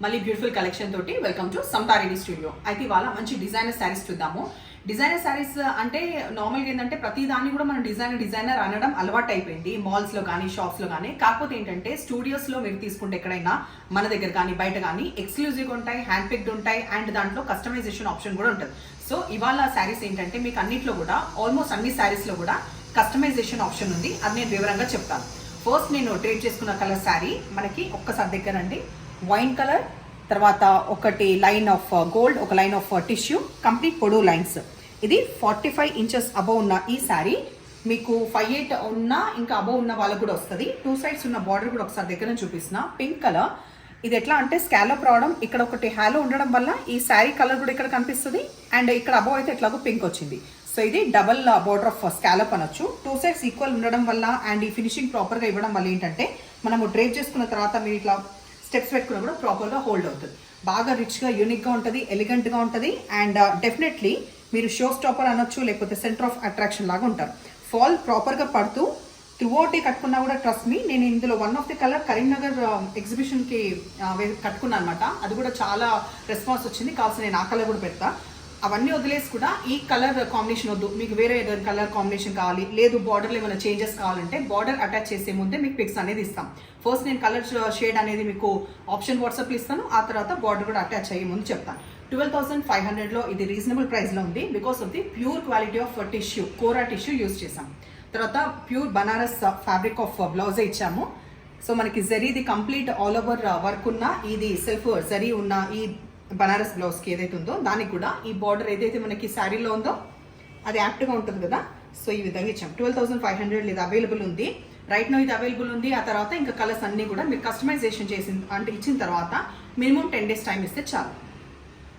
మళ్ళీ beautiful collection తోటి welcome to Santha Reddy studio. అయితే ఇవాళ మంచి డిజైనర్ శారీస్ చూద్దాము. డిజైనర్ శారీస్ అంటే నార్మల్గా ఏంటంటే ప్రతి దాన్ని కూడా మనం డిజైనర్ అనడం అలవాటు అయిపోయింది మాల్స్ లో కానీ షాప్స్ లో కానీ. కాకపోతే ఏంటంటే స్టూడియోస్ లో మీరు తీసుకుంటే ఎక్కడైనా మన దగ్గర కానీ బయట కానీ ఎక్స్క్లూజివ్ ఉంటాయి, హ్యాండ్ పిక్డ్ ఉంటాయి అండ్ దాంట్లో కస్టమైజేషన్ ఆప్షన్ కూడా ఉంటుంది. సో ఇవాళ శారీస్ ఏంటంటే మీకు అన్నిట్లో కూడా ఆల్మోస్ట్ అన్ని శారీస్ లో కూడా కస్టమైజేషన్ ఆప్షన్ ఉంది. అది నేను వివరంగా చెప్తాను. ఫస్ట్ నేను డ్రేప్ చేసుకున్న కలర్ శారీ మనకి ఒక్కసారి దగ్గర అండి, వైన్ కలర్, తర్వాత ఒకటి లైన్ ఆఫ్ గోల్డ్, ఒక లైన్ ఆఫ్ టిష్యూ, కంప్లీట్ పొడవు లైన్స్. ఇది 45 ఇంచెస్ అబవ్ ఉన్న ఈ శారీ మీకు 58 ఉన్న ఇంకా అబవ్ ఉన్న వాళ్ళకు కూడా వస్తుంది. 2 సైడ్స్ ఉన్న బార్డర్ కూడా ఒకసారి దగ్గర చూపిస్తున్నా. పింక్ కలర్, ఇది ఎట్లా అంటే స్కాలప్ రావడం, ఇక్కడ ఒకటి హ్యాలో ఉండడం వల్ల ఈ శారీ కలర్ కూడా ఇక్కడ కనిపిస్తుంది అండ్ ఇక్కడ అబవ్ అయితే ఎట్లాగో పింక్ వచ్చింది. సో ఇది డబల్ బార్డర్ ఆఫ్ స్కాలప్ అనొచ్చు. 2 సైడ్స్ ఈక్వల్ ఉండడం వల్ల అండ్ ఈ ఫినిషింగ్ ప్రాపర్గా ఇవ్వడం వల్ల ఏంటంటే మనము డ్రేప్ చేసుకున్న తర్వాత మీరు ఇట్లా స్టెప్స్ పెట్టుకున్నా కూడా ప్రాపర్గా హోల్డ్ అవుతుంది. బాగా రిచ్గా యూనిక్గా ఉంటుంది, ఎలిగెంట్గా ఉంటుంది అండ్ డెఫినెట్లీ మీరు షో స్టాపర్ అనొచ్చు, లేకపోతే సెంటర్ ఆఫ్ అట్రాక్షన్ లాగా ఉంటారు. ఫాల్ ప్రాపర్గా పడుతూ త్రూఅవుట్ కట్టుకున్నా కూడా ట్రస్ట్ మీ, నేను ఇందులో one of the colour Karimnagar ఎగ్జిబిషన్కి కట్టుకున్నాను అనమాట. అది కూడా చాలా రెస్పాన్స్ వచ్చింది. కావాల్సిన నేను ఆ కలర్ కూడా పెడతా. అవన్నీ వదిలేసి కూడా ఈ కలర్ కాంబినేషన్ వద్దు, మీకు వేరే ఏదైనా కలర్ కాంబినేషన్ కావాలి, లేదు బార్డర్లో ఏమైనా చేంజెస్ కావాలంటే బార్డర్ అటాచ్ చేసే ముందే మీకు పిక్స్ అనేది ఇస్తాం. ఫస్ట్ నేను కలర్ షేడ్ అనేది మీకు ఆప్షన్ వాట్సాప్లో ఇస్తాను, ఆ తర్వాత బార్డర్ కూడా అటాచ్ అయ్యే ముందు చెప్తాను. 12,500లో ఇది రీజనబుల్ ప్రైస్లో ఉంది because of the pure quality of tissue, Kora tissue use చేసాం. తర్వాత ప్యూర్ బనారస్ ఫ్యాబ్రిక్ ఆఫ్ బ్లౌజే ఇచ్చాము. సో మనకి జరీది కంప్లీట్ ఆల్ ఓవర్ వర్క్ ఉన్న, ఇది సెల్ఫ్ జరీ ఉన్న ఈ బనారస్ బ్లౌజ్కి ఏదైతే ఉందో దానికి కూడా ఈ బార్డర్ ఏదైతే మనకి శారీలో ఉందో అది యాక్ట్గా ఉంటుంది కదా. సో ఈ విధంగా ఇచ్చాం. 12,500 ఇది అవైలబుల్ ఉంది రైట్ నో, ఇది అవైలబుల్ ఉంది. ఆ తర్వాత ఇంకా కలర్స్ అన్నీ కూడా మీరు కస్టమైజేషన్ చేసిన అంటే ఇచ్చిన తర్వాత మినిమం 10 days టైం ఇస్తే చాలు.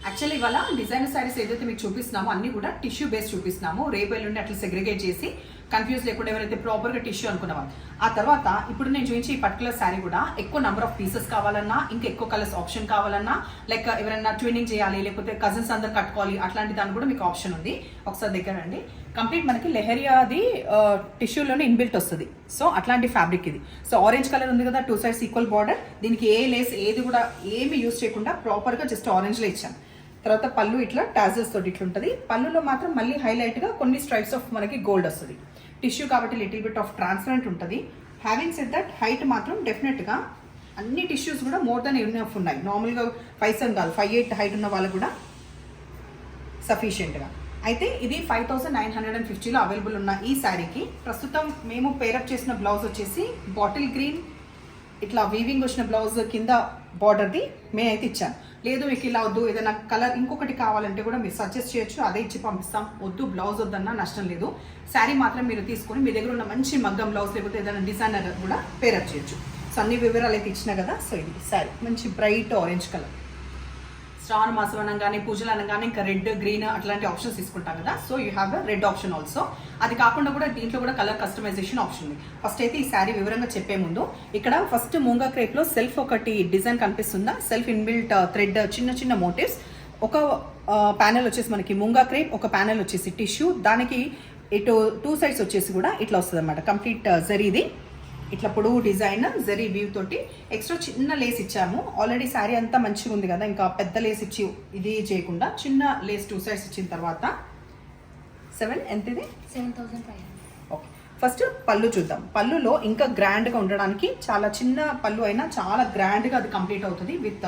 యాక్చువల్లీ ఇవాళ డిజైనర్ శారీస్ ఏదైతే మీకు చూపిస్తున్నామో అన్ని కూడా టిష్యూ బేస్ చూపిస్తున్నాము. రేపు నుండి అట్లా సెగ్రిగేట్ చేసి కన్ఫ్యూజ్ లేకుండా ఎవరైతే ప్రాపర్గా టిష్యూ అనుకున్నాం. ఆ తర్వాత ఇప్పుడు నేను చూపించి ఈ పర్టికులర్ శారీ కూడా ఎక్కువ నెంబర్ ఆఫ్ పీసెస్ కావాలన్నా, ఇంకా ఎక్కువ కలర్స్ ఆప్షన్ కావాలన్నా, లైక్ ఎవరైనా ట్విన్నింగ్ చేయాలి లేకపోతే కజిన్స్ అందరు కట్టుకోవాలి, అట్లాంటి దాని కూడా మీకు ఆప్షన్ ఉంది. ఒకసారి దగ్గర అండి, కంప్లీట్ మనకి లెహరియాది టిష్యూలోనే ఇన్బిల్ట్ వస్తుంది. సో అట్లాంటి ఫ్యాబ్రిక్ ఇది. సో ఆరెంజ్ కలర్ ఉంది కదా, 2 సైడ్స్ ఈక్వల్ బార్డర్, దీనికి ఏ లేస్ ఏది కూడా ఏమి యూజ్ చేయకుండా ప్రాపర్గా జస్ట్ ఆరెంజ్లో ఇచ్చాను. తర్వాత పళ్ళు ఇట్లా టాజల్స్ తోటి ఇట్లా ఉంటుంది. పళ్ళులో మాత్రం మళ్ళీ హైలైట్గా కొన్ని స్ట్రైప్స్ ఆఫ్ మనకి గోల్డ్ వస్తుంది. టిష్యూ కాబట్టి లిటిల్ బిట్ ఆఫ్ ట్రాన్స్పరెంట్ ఉంటుంది. హ్యావింగ్ సెడ్ దట్ హైట్ మాత్రం డెఫినెట్గా అన్ని టిష్యూస్ కూడా మోర్ దెన్ ఎనఫ్ ఉన్నాయి. నార్మల్గా 5'7" కాదు, 5'8" హైట్ ఉన్న వాళ్ళు కూడా సఫిషియెంట్గా. అయితే ఇది 5,950లో అవైలబుల్ ఉన్న ఈ శారీకి ప్రస్తుతం మేము పేరప్ చేసిన బ్లౌజ్ వచ్చేసి బాటిల్ గ్రీన్ ఇట్లా వీవింగ్ వచ్చిన బ్లౌజ్ కింద బార్డర్ది మేమైతే ఇచ్చాను. లేదు మీకు ఇలా వద్దు, ఏదైనా కలర్ ఇంకొకటి కావాలంటే కూడా మీరు సజెస్ట్ చేయొచ్చు, అదే ఇచ్చి పంపిస్తాం. వద్దు బ్లౌజ్ వద్దన్నా నష్టం లేదు. శారీ మాత్రం మీరు తీసుకొని మీ దగ్గర ఉన్న మంచి మగ్గం బ్లౌజ్ లేకపోతే ఏదైనా డిజైనర్ కూడా పేరప్ చేయొచ్చు. సో అన్ని వివరాలు అయితే ఇచ్చినా కదా. సో ఇది శారీ మంచి బ్రైట్ ఆరెంజ్ కలర్. శ్రావణ మాసం అనగానే పూజలు అనగానే ఇంకా రెడ్, గ్రీన్ అట్లాంటి ఆప్షన్స్ తీసుకుంటాం కదా. So you have read option also. అది కాకుండా కూడా దీంట్లో కూడా కలర్ కస్టమైజేషన్ ఆప్షన్ ఉంది. ఫస్ట్ అయితే ఈ శారీ వివరంగా చెప్పే ముందు ఇక్కడ ఫస్ట్ మూంగా క్రేప్లో సెల్ఫ్ ఒకటి డిజైన్ కనిపిస్తుందా, సెల్ఫ్ ఇన్బిల్ట్ థ్రెడ్ చిన్న చిన్న మోటివ్స్. ఒక ప్యానెల్ వచ్చేసి మనకి మూంగా క్రేప్, ఒక ప్యానెల్ వచ్చేసి టిష్యూ, దానికి ఇటు 2 సైడ్స్ వచ్చేసి కూడా ఇట్లా వస్తుంది అనమాట. కంప్లీట్ జరీది ఇట్లా పొడవు డిజైన్ జరీ వీవ్ తోటి ఎక్స్ట్రా చిన్న లేస్ ఇచ్చాము. ఆల్రెడీ శారీ అంతా మంచిగా ఉంది కదా, ఇంకా పెద్ద లేస్ ఇచ్చి ఇది చేయకుండా చిన్న లేస్ 2 సైడ్స్ ఇచ్చిన తర్వాత 7 ఎంత ఇది 7,500. ఓకే. ఫస్ట్ పళ్ళు చూద్దాం. పళ్ళులో ఇంకా గ్రాండ్గా ఉండడానికి చాలా చిన్న పళ్ళు అయినా చాలా గ్రాండ్గా అది కంప్లీట్ అవుతుంది విత్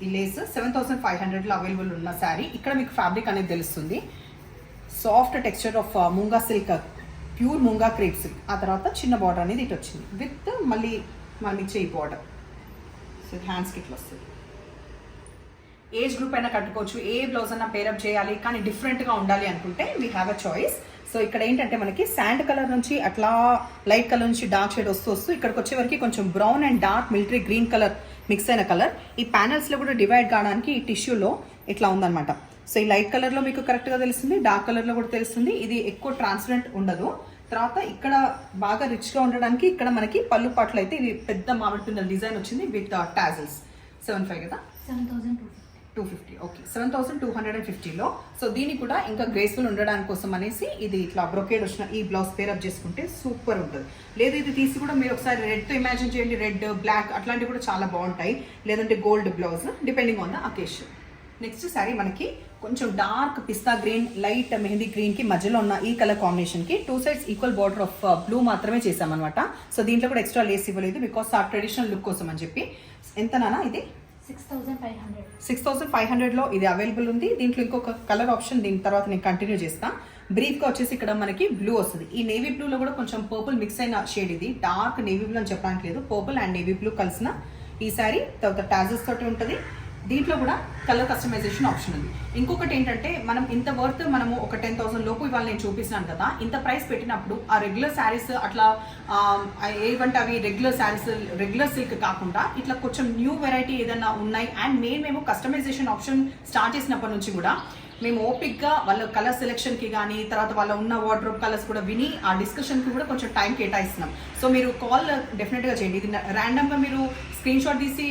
ఈ లేస్. 7,500లో అవైలబుల్ ఉన్న శారీ. ఇక్కడ మీకు ఫ్యాబ్రిక్ అనేది తెలుస్తుంది. Soft texture of మూంగా silk, pure మూంగా crepe silk. ఆ తర్వాత చిన్న బార్డర్ అనేది ఇటు వచ్చింది విత్ మళ్ళీ మనం ఇచ్చే ఈ బార్డర్. సో హ్యాండ్స్కి ఇట్లా వస్తుంది. ఏజ్ గ్రూప్ అయినా కట్టుకోవచ్చు, ఏ బ్లౌజ్ అయినా పేరప్ చేయాలి, కానీ డిఫరెంట్గా ఉండాలి అనుకుంటే we have a choice. So ఇక్కడ ఏంటంటే మనకి శాండ్ కలర్ నుంచి అట్లా లైట్ కలర్ నుంచి డార్క్ షేడ్ వస్తూ ఇక్కడికి వచ్చే వరకు కొంచెం brown and dark military green colour mix అయిన కలర్. ఈ ప్యానల్స్లో కూడా డివైడ్ కావడానికి ఈ టిష్యూలో ఇట్లా ఉందన్నమాట. సో ఈ లైట్ కలర్లో మీకు కరెక్ట్గా తెలుస్తుంది, డార్క్ కలర్లో కూడా తెలుస్తుంది. ఇది ఎక్కువ ట్రాన్స్పరెంట్ ఉండదు. తర్వాత ఇక్కడ బాగా రిచ్గా ఉండడానికి ఇక్కడ మనకి పళ్ళు పాటలు అయితే ఇది పెద్ద మామిడి పిందెల డిజైన్ వచ్చింది విత్ టాజల్స్. 7,500 కదా, 7,250. 250. ఓకే, 7250లో. సో దీన్ని కూడా ఇంకా గ్రేస్ఫుల్ ఉండడానికి కోసం అనేసి ఇది ఇట్లా బ్రొకేడ్ వచ్చిన ఈ బ్లౌజ్ పేరప్ చేసుకుంటే సూపర్ ఉంటుంది. లేదు ఇది తీసి కూడా మీరు ఒకసారి రెడ్తో ఇమాజిన్ చేయండి, రెడ్ బ్లాక్ అట్లాంటివి కూడా చాలా బాగుంటాయి. లేదంటే gold blouse, depending on the occasion. Next sari మనకి కొంచెం డార్క్ పిస్తా గ్రీన్, లైట్ మెహందీ గ్రీన్ కి మధ్యలో ఉన్న ఈ కలర్ కాంబినేషన్ కి 2 sides equal border of blue మాత్రమే చేసామన్నమాట. సో దీంట్లో కూడా ఎక్స్ట్రా లేస్ ఇవ్వలేదు బికాస్ ఆ ట్రెడిషనల్ లుక్ కోసం అని చెప్పి. ఎంత నానా ఇది? 6500లో ఇది అవైలబుల్ ఉంది. దీంట్లో ఇంకొక కలర్ ఆప్షన్ దీని తర్వాత నేను కంటిన్యూ చేస్తాను. బ్రీఫ్గా వచ్చేసి ఇక్కడ మనకి బ్లూ వస్తుంది. ఈ నేవీ బ్లూలో కూడా కొంచెం పర్పుల్ మిక్స్ అయిన షేడ్ ఇది. డార్క్ నేవీ బ్లూ అని చెప్పడానికి లేదు, పర్పుల్ అండ్ నేవీ బ్లూ కలిసిన ఈ శారీ. తర్వాత టాజెస్ తోటి ఉంటుంది. దీంట్లో కూడా కలర్ కస్టమైజేషన్ ఆప్షన్ ఉంది. ఇంకొకటి ఏంటంటే మనం ఇంత వర్త్ మనము ఒక 10,000 లోపు ఇవాళ నేను చూపిస్తున్నాను కదా, ఇంత ప్రైస్ పెట్టినప్పుడు ఆ రెగ్యులర్ శారీస్ అట్లా ఏవంటే అవి రెగ్యులర్ శారీస్ రెగ్యులర్ సిల్క్ కాకుండా ఇట్లా కొంచెం న్యూ వెరైటీ ఏదైనా ఉన్నాయి. అండ్ మేము కస్టమైజేషన్ ఆప్షన్ స్టార్ట్ చేసినప్పటి నుంచి కూడా మేము ఓపిక్గా వాళ్ళ కలర్ సెలెక్షన్కి కానీ తర్వాత వాళ్ళ ఉన్న వార్డ్రోబ్ కలర్స్ కూడా విని ఆ డిస్కషన్కి కూడా కొంచెం టైం కేటాయిస్తున్నాం. సో మీరు కాల్ డెఫినెట్గా చేయండి. ఇది ర్యాండమ్గా మీరు స్క్రీన్ షాట్ తీసి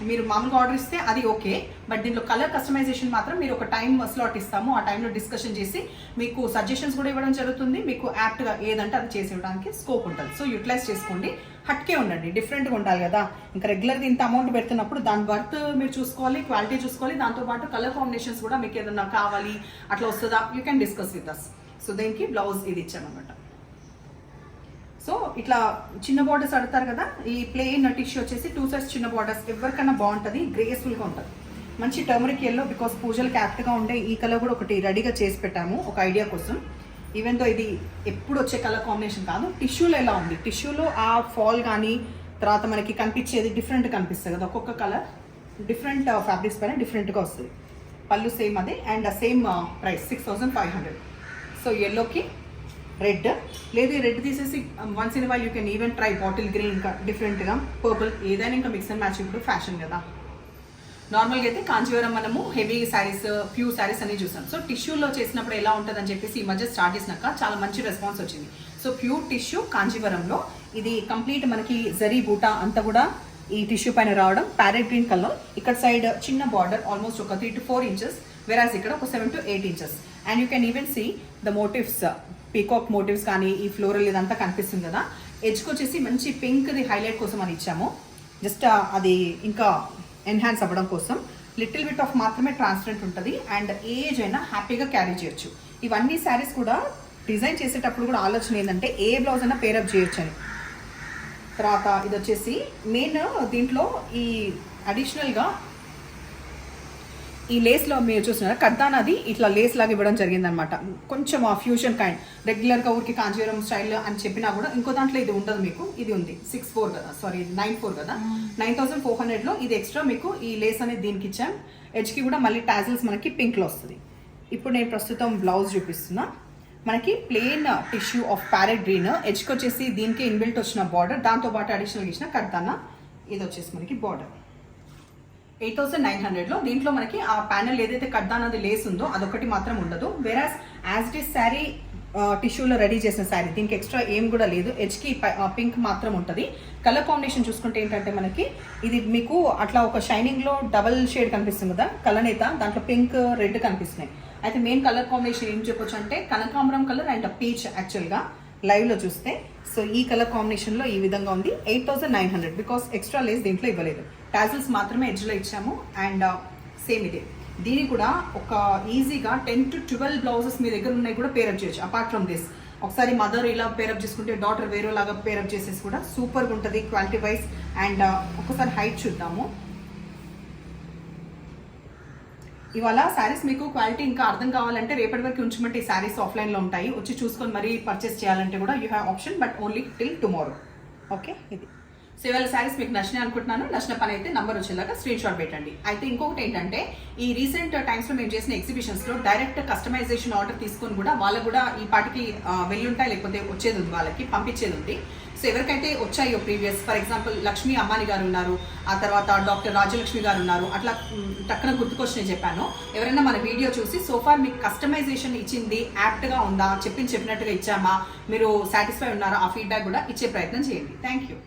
మీరు మామూలుగా ఆర్డర్ ఇస్తే అది ఓకే, బట్ దీంట్లో కలర్ కస్టమైజేషన్ మాత్రం మీరు ఒక టైం స్లాట్ ఇస్తాము. ఆ టైంలో డిస్కషన్ చేసి మీకు సజెషన్స్ కూడా ఇవ్వడం జరుగుతుంది. మీకు యాప్ట్గా ఏదంటే అది చేసి ఇవ్వడానికి స్కోప్ ఉంటుంది. సో యూటిలైజ్ చేసుకోండి, హట్కే ఉండండి, డిఫరెంట్గా ఉండాలి కదా. ఇంకా రెగ్యులర్గా ఇంత అమౌంట్ పెడుతున్నప్పుడు దాని వర్త్ మీరు చూసుకోవాలి, క్వాలిటీ చూసుకోవాలి. దాంతోపాటు కలర్ కాంబినేషన్స్ కూడా మీకు ఏదన్నా కావాలి అట్లా వస్తుందా, you can discuss with us. So దీనికి బ్లౌజ్ ఇది ఇచ్చామన్నమాట. సో ఇట్లా చిన్న బార్డర్స్ అడతారు కదా, ఈ ప్లెయిన్ టిష్యూ వచ్చేసి 2 sides చిన్న బార్డర్స్ ఎవరికైనా బాగుంటుంది, గ్రేస్ఫుల్గా ఉంటుంది. మంచి టర్మరిక్ ఎల్లో, బికాస్ పూజలకు యాప్ట్గా ఉండే ఈ కలర్ కూడా ఒకటి రెడీగా చేసి పెట్టాము ఒక ఐడియా కోసం. ఈవెన్ దో ఇది ఎప్పుడు వచ్చే కలర్ కాంబినేషన్ కాదు. టిష్యూలో ఎలా ఉంది, టిష్యూలో ఆ ఫాల్ కానీ తర్వాత మనకి కనిపించేది డిఫరెంట్ కనిపిస్తుంది కదా, ఒక్కొక్క కలర్ డిఫరెంట్ ఫ్యాబ్రిక్స్ పైన డిఫరెంట్గా వస్తుంది. పళ్ళు సేమ్ అదే అండ్ సేమ్ ప్రైస్ 6500. సో ఎల్లోకి రెడ్, లేదు రెడ్ తీసేసి once in while you can even try bottle green, ఇంకా డిఫరెంట్గా పర్పుల్, ఏదైనా ఇంకా మిక్స్ అండ్ మ్యాచ్ ఇప్పుడు ఫ్యాషన్ కదా. నార్మల్గా అయితే కాంజీవరం మనము హెవీ శారీస్ ఫ్యూ శారీస్ అన్ని చూసాం. సో టిష్యూలో చేసినప్పుడు ఎలా ఉంటుంది అని చెప్పేసి ఈ మధ్య స్టార్ట్ చేసినాక చాలా మంచి రెస్పాన్స్ వచ్చింది. సో ప్యూర్ టిష్యూ కాంజీవరంలో ఇది కంప్లీట్ మనకి జరీ బూటా అంతా కూడా ఈ టిష్యూ పైన రావడం, ప్యారెట్ గ్రీన్ కలర్. ఇక్కడ సైడ్ చిన్న బార్డర్ ఆల్మోస్ట్ ఒక 3 to 4 inches, వెరాజ్ ఇక్కడ ఒక 7 to 8 inches. And you can even see the motifs, peacock motifs కానీ ఈ ఫ్లోరల్ ఇదంతా కనిపిస్తుంది కదా. ఎడ్జ్కి వచ్చేసి మంచి పింక్ది హైలైట్ కోసం అని ఇచ్చాము, జస్ట్ అది ఇంకా ఎన్హాన్స్ అవ్వడం కోసం. లిటిల్ బిట్ ఆఫ్ మాత్రమే ట్రాన్స్పరెంట్ ఉంటుంది అండ్ ఏజ్ అయినా హ్యాపీగా క్యారీ చేయొచ్చు. ఇవన్నీ శారీస్ కూడా డిజైన్ చేసేటప్పుడు కూడా ఆలోచన ఏంటంటే ఏ బ్లౌజ్ అయినా పేరప్ చేయొచ్చు అని. తర్వాత ఇది వచ్చేసి మెయిన్ దీంట్లో ఈ అడిషనల్గా ఈ లేస్లో మీరు చూస్తున్నారా కర్దానాది ఇట్లా లేస్ లాగా ఇవ్వడం జరిగిందనమాట. కొంచెం ఆ ఫ్యూజన్ కైండ్, రెగ్యులర్గా ఊరికి కాంజీవరం స్టైల్ అని చెప్పినా కూడా ఇంకో దాంట్లో ఇది ఉండదు మీకు. ఇది ఉంది 64 కదా, సారీ 94 కదా, 9400లో ఇది ఎక్స్ట్రా మీకు ఈ లేస్ అనేది దీనికి ఇచ్చాం. ఎడ్జ్కి కూడా మళ్ళీ టాజిల్స్ మనకి పింక్లో వస్తుంది. ఇప్పుడు నేను ప్రస్తుతం బ్లౌజ్ చూపిస్తున్నా. మనకి plain tissue of parrot green, ఎడ్జ్కి వచ్చేసి దీనికి ఇన్బిల్ట్ వచ్చిన బార్డర్, దాంతోపాటు అడిషనల్గా ఇచ్చిన కర్దానా. ఇది వచ్చేసి మనకి బార్డర్ 8900లో. దీంట్లో మనకి ఆ ప్యానల్ ఏదైతే కర్దానాది లేస్ ఉందో అదొకటి మాత్రం ఉండదు. Whereas as it is sari టిష్యూలో రెడీ చేసిన శారీ, దీనికి ఎక్స్ట్రా ఏం కూడా లేదు. ఎడ్జ్కి పింక్ మాత్రం ఉంటుంది. కలర్ కాంబినేషన్ చూసుకుంటే ఏంటంటే మనకి ఇది మీకు అట్లా ఒక షైనింగ్లో డబల్ షేడ్ కనిపిస్తుంది కదా కలనేత, దాంట్లో పింక్ రెడ్ కనిపిస్తున్నాయి. అయితే మెయిన్ కలర్ కాంబినేషన్ ఏం చెప్పొచ్చు అంటే కనకాంబరం కలర్ అండ్ పీచ్ యాక్చువల్గా లైవ్లో చూస్తే. సో ఈ కలర్ కాంబినేషన్లో ఈ విధంగా ఉంది. 8900 బికాస్ ఎక్స్ట్రా లేస్ దీంట్లో ఇవ్వలేదు, టాజిల్స్ మాత్రమే ఎడ్జ్లో ఇచ్చాము. అండ్ సేమ్ ఇదే, దీని కూడా ఒక ఈజీగా 10 to 12 బ్లౌజెస్ మీ దగ్గర ఉన్నాయి కూడా పేరప్ చేయొచ్చు. అపార్ట్ ఫ్రమ్ దిస్ ఒకసారి మదర్ ఇలా పేరప్ చేసుకుంటే డాటర్ వేరేలాగా పేరప్ చేసేసి కూడా సూపర్గా ఉంటుంది క్వాలిటీ వైజ్. అండ్ ఒకసారి హైట్ చూద్దాము. ఇవాళ శారీస్ మీకు క్వాలిటీ ఇంకా అర్థం కావాలంటే రేపటి వరకు ఉంచమంటే ఈ శారీస్ ఆఫ్లైన్లో ఉంటాయి, వచ్చి చూసుకొని మరీ పర్చేస్ చేయాలంటే కూడా you have option, but only till tomorrow. Okay, ఇది సో ఇవాళ శారీస్ మీకు నచ్చినాయి అనుకుంటున్నాను. నచ్చిన పని అయితే నంబర్ వచ్చేలాగా స్క్రీన్ షాట్ పెట్టండి. అయితే ఇంకొకటి ఏంటంటే ఈ రీసెంట్ టైమ్స్లో మేము చేసిన ఎగ్జిబిషన్స్లో డైరెక్ట్ కస్టమైజేషన్ ఆర్డర్ తీసుకొని కూడా వాళ్ళకు కూడా ఈ పాటికి వెళ్ళుంటాయి, లేకపోతే వచ్చేది ఉంది, వాళ్ళకి పంపించేది ఉంది. సో ఎవరికైతే వచ్చాయో ప్రీవియస్, ఫర్ ఎగ్జాంపుల్ లక్ష్మీ అమ్మాని గారు ఉన్నారు, ఆ తర్వాత డాక్టర్ రాజలక్ష్మి గారు ఉన్నారు, అట్లా టక్కున గుర్తుకొచ్చి చెప్పాను. ఎవరైనా మన వీడియో చూసి సోఫార్ మీకు కస్టమైజేషన్ ఇచ్చింది యాప్ట్గా ఉందా, చెప్పినట్టుగా ఇచ్చామా, మీరు సాటిస్ఫై ఉన్నారా, ఆ ఫీడ్బ్యాక్ కూడా ఇచ్చే ప్రయత్నం చేయండి. Thank you.